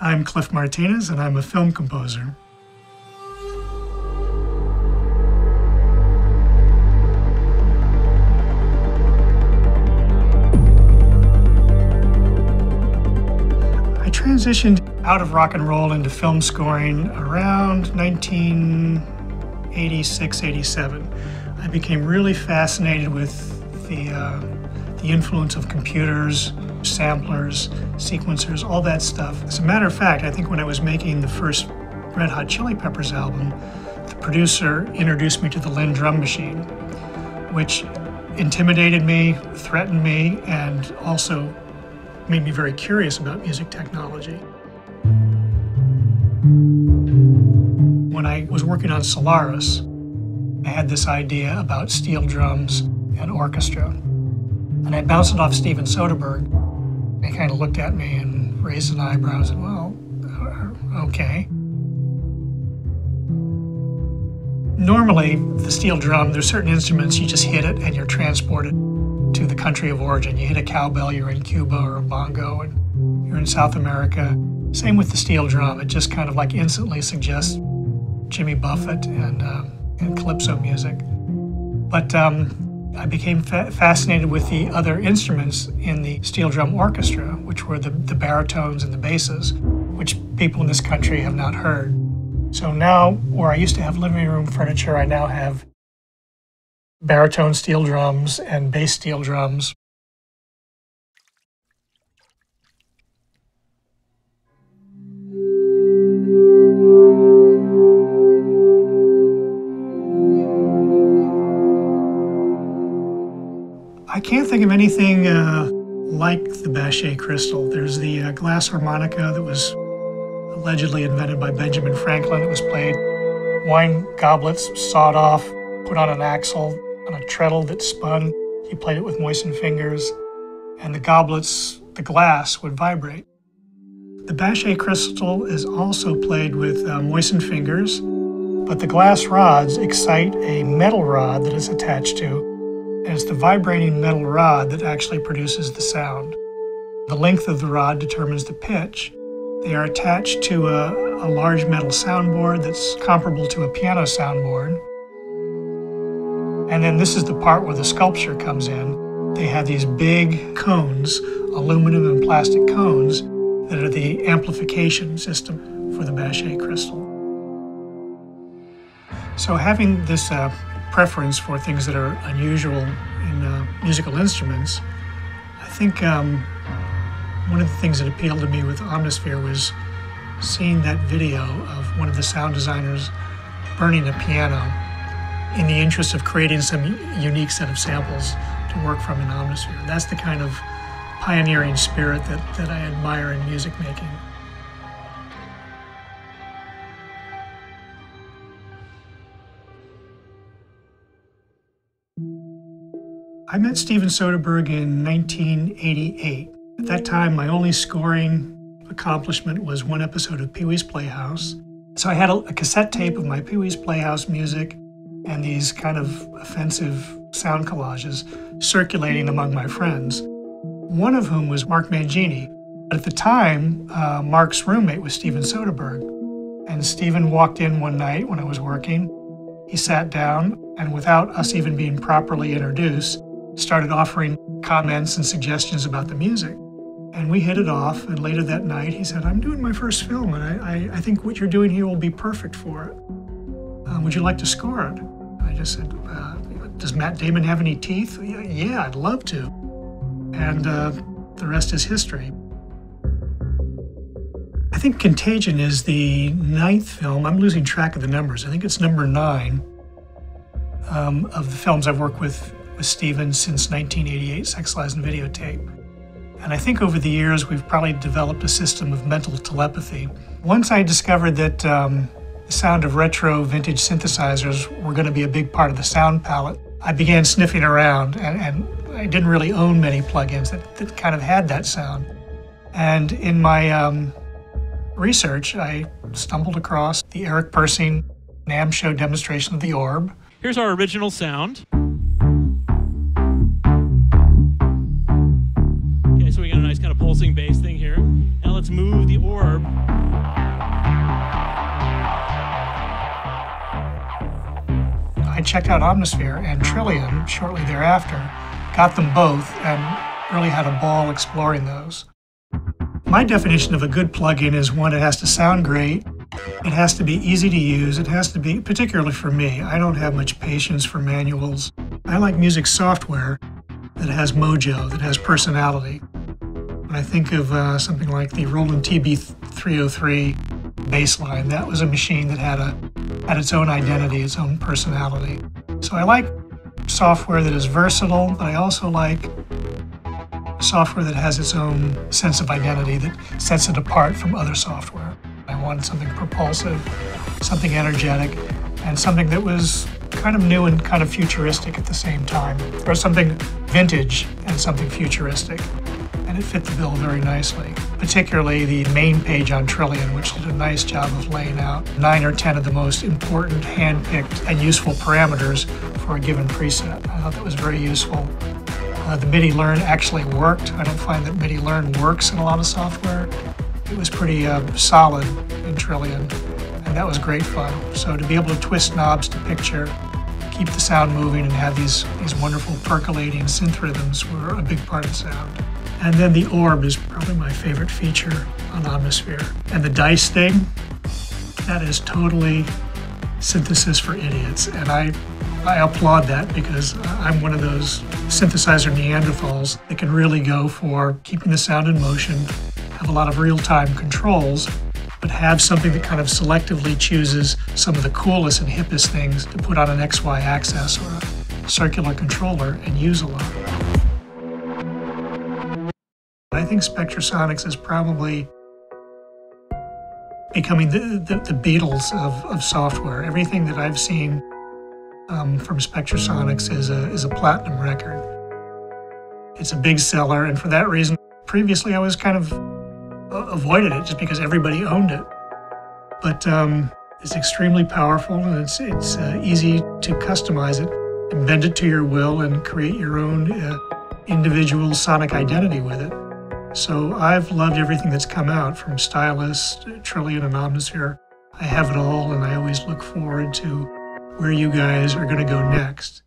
I'm Cliff Martinez, and I'm a film composer. I transitioned out of rock and roll into film scoring around 1986, 87. I became really fascinated with the influence of computers, samplers, sequencers, all that stuff. As a matter of fact, I think when I was making the first Red Hot Chili Peppers album, the producer introduced me to the Linn drum machine, which intimidated me, threatened me, and also made me very curious about music technology. When I was working on Solaris, I had this idea about steel drums and orchestra. And I bounced it off Steven Soderbergh. He kind of looked at me and raised an eyebrow and said, well, okay. Normally, the steel drum, there's certain instruments, you just hit it and you're transported to the country of origin. You hit a cowbell, you're in Cuba or a bongo, and you're in South America. Same with the steel drum. It just kind of like instantly suggests Jimmy Buffett and calypso music. But I became fascinated with the other instruments in the steel drum orchestra, which were the baritones and the basses, which people in this country have not heard. So now, where I used to have living room furniture, I now have baritone steel drums and bass steel drums. I can't think of anything like the Bache crystal. There's the glass harmonica that was allegedly invented by Benjamin Franklin. It was played wine goblets sawed off, put on an axle, on a treadle that spun. He played it with moistened fingers, and the goblets, the glass, would vibrate. The Bache crystal is also played with moistened fingers, but the glass rods excite a metal rod that is attached to, and it's the vibrating metal rod that actually produces the sound. The length of the rod determines the pitch. They are attached to a large metal soundboard that's comparable to a piano soundboard. And then this is the part where the sculpture comes in. They have these big cones, aluminum and plastic cones, that are the amplification system for the Bache crystal. So having this preference for things that are unusual in musical instruments, I think one of the things that appealed to me with Omnisphere was seeing that video of one of the sound designers burning a piano in the interest of creating some unique set of samples to work from in Omnisphere. That's the kind of pioneering spirit that I admire in music making. I met Steven Soderbergh in 1988. At that time, my only scoring accomplishment was one episode of Pee-wee's Playhouse. So I had a cassette tape of my Pee-wee's Playhouse music and these kind of offensive sound collages circulating among my friends, one of whom was Mark Mangini. At the time, Mark's roommate was Steven Soderbergh. And Steven walked in one night when I was working. He sat down, and without us even being properly introduced, started offering comments and suggestions about the music. And we hit it off, and later that night he said, I'm doing my first film, and I think what you're doing here will be perfect for it. Would you like to score it? I just said, does Matt Damon have any teeth? Yeah, I'd love to. And the rest is history. I think Contagion is the 9th film. I'm losing track of the numbers. I think it's number 9 of the films I've worked with Steven since 1988, Sex, Lies, and Videotape. And I think over the years, we've probably developed a system of mental telepathy. Once I discovered that the sound of retro vintage synthesizers were going to be a big part of the sound palette, I began sniffing around, and I didn't really own many plugins that kind of had that sound. And in my research, I stumbled across the Eric Persing NAMM show demonstration of the orb. Here's our original sound. Okay, so we got a nice kind of pulsing bass thing here. Now let's let's move the orb. I checked out Omnisphere and Trillion shortly thereafter, got them both, and really had a ball exploring those. My definition of a good plugin is one that has to sound great, it has to be easy to use, it has to be, particularly for me, I don't have much patience for manuals. I like music software that has mojo, that has personality. When I think of something like the Roland TB-303 bassline, that was a machine that had its own identity, its own personality. So I like software that is versatile, but I also like software that has its own sense of identity that sets it apart from other software. I wanted something propulsive, something energetic, and something that was kind of new and kind of futuristic at the same time. Or something vintage and something futuristic. And it fit the bill very nicely. Particularly the main page on Trillion, which did a nice job of laying out 9 or 10 of the most important hand-picked and useful parameters for a given preset. I thought that was very useful. The MIDI Learn actually worked. I don't find that MIDI Learn works in a lot of software. It was pretty solid in Trillion, and that was great fun. So to be able to twist knobs to picture, keep the sound moving, and have these wonderful percolating synth rhythms were a big part of the sound. And then the orb is probably my favorite feature on Omnisphere. And the dice thing, that is totally synthesis for idiots. And I applaud that because I'm one of those synthesizer Neanderthals that can really go for keeping the sound in motion, have a lot of real-time controls, but have something that kind of selectively chooses some of the coolest and hippest things to put on an XY axis or a circular controller and use a lot. I think Spectrasonics is probably becoming the Beatles of software. Everything that I've seen from Spectrasonics is a platinum record. It's a big seller, and for that reason, previously I was kind of avoided it just because everybody owned it. But it's extremely powerful, and it's easy to customize it and bend it to your will and create your own individual sonic identity with it. So I've loved everything that's come out from Stylus, Trillion, and Omnisphere. I have it all, and I always look forward to where you guys are going to go next.